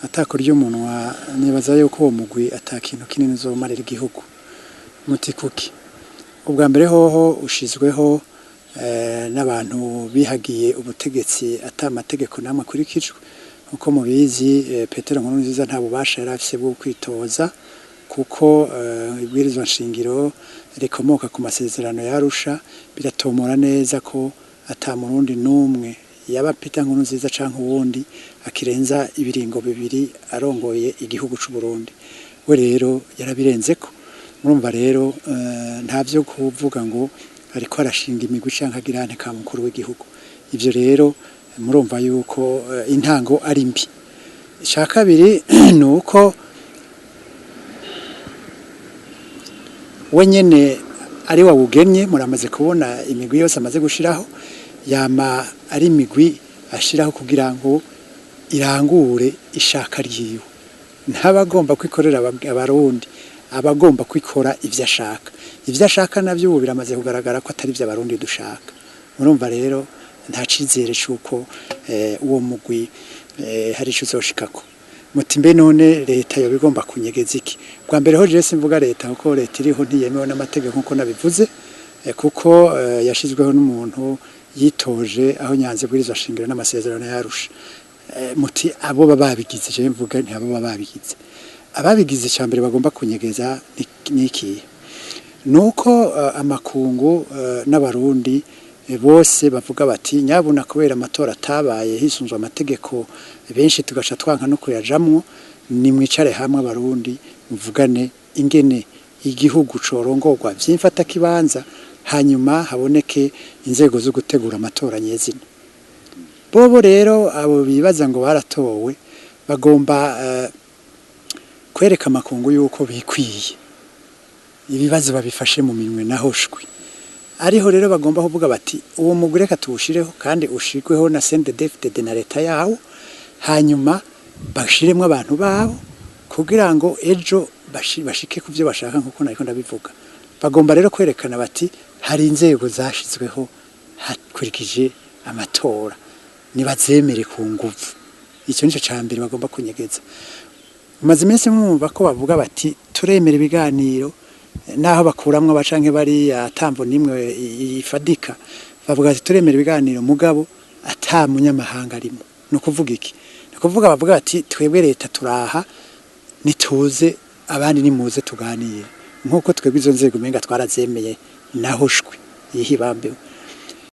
atakurya umunwa nibaza yuko uwo mugwi atakintu kinini uzomarira igihugu muti kuki ubwa mbere hoho ushizweho n'abantu bihagiye ubutegetsi atamategeko namwe kurikijwe uko mubizi Petero Nkurunziza nta bubasha yarafise bwo kwitoza kuko ibwirizwa nshingiro rikomoka ku masezerano yarusha biratomora neza ko atamurundi numwe yaba Petero Nkurunziza canke uwundi akirenza ibiringo bibiri arongoye igihugu c'u Burundi we rero yarabirenzeko murumva rero ntavyo kuvuga ngo ariko arashinga imigwi canke agira nteka mukuru w'igihugu ivyo rero murumva yuko intango ari mbi ca kabiri nuko wenyene ari wawugenye muramaze kubona imigwi yose amaze gushiraho yama ari imigwi ashiraho kugira ngo irangure ishaka ryiwe ntabagomba kwikorera abarundi abagomba kwikora ivyo ashaka navyo ubu biramaze kugaragara ko atari ivyo abarundi dushaka murumva rero nta cizere cuko uwo mugwi hari ico uzoshikako muti mbe none leta yo bigomba kunyegeza iki bwa mbere ho je simvuga leta kuko leta iriho ntiyemewe n'amategeko nkuko nabivuze kuko yashizweho n'umuntu yitoje aho nyanze bwirizwa shingiro n'amasezerano yarusha muti abo babigize je mvuga nti abo babigize ababigize cyambere bagomba kunyegeza niki nuko amakungu n'abarundi bose bavuga bati nyabuna kubera amatora atabaye hisunzwe amategeko benshi tugaca twanka no kuyajamwo ni mwicare hamwe abarundi mvugane ingene igihugu corongorwa vyimfata kibanza hanyuma haboneke inzego zo gutegura amatora nyezina bobo rero abo bibaza ngo baratowe bagomba kwereka amakungu yuko bikwiye ibibazo babifashe mu minwe nahoshwe ariho rero bagomba kuvuga bati uwo mugure katuwushireho kandi ushirweho na CNDD-FDD na leta yawo hanyuma bashiremwe abantu babo kugira ngo ejo bashike kuvyo bashaka nkuko nariko ndabivuga bagomba rero kwerekana bati hari inzego zashizweho hakurikije amatora nibazemere ku nguvu icyo nico cambere bagomba kunyegeza umaze iminsi mwumva ko bavuga bati turemera ibiganiro naho bakuramwe abacanke bari atambo nimwe ifadika bavuga ati turemera ibiganiro mugabo ata munyamahanga arimo no kuvuga iki no kuvuga bavuga ati twebwe leta turaha nituze abandi nimuze tuganire nkuko twebwe izo nzego menga twarazemeye nahoshwe yihibambewe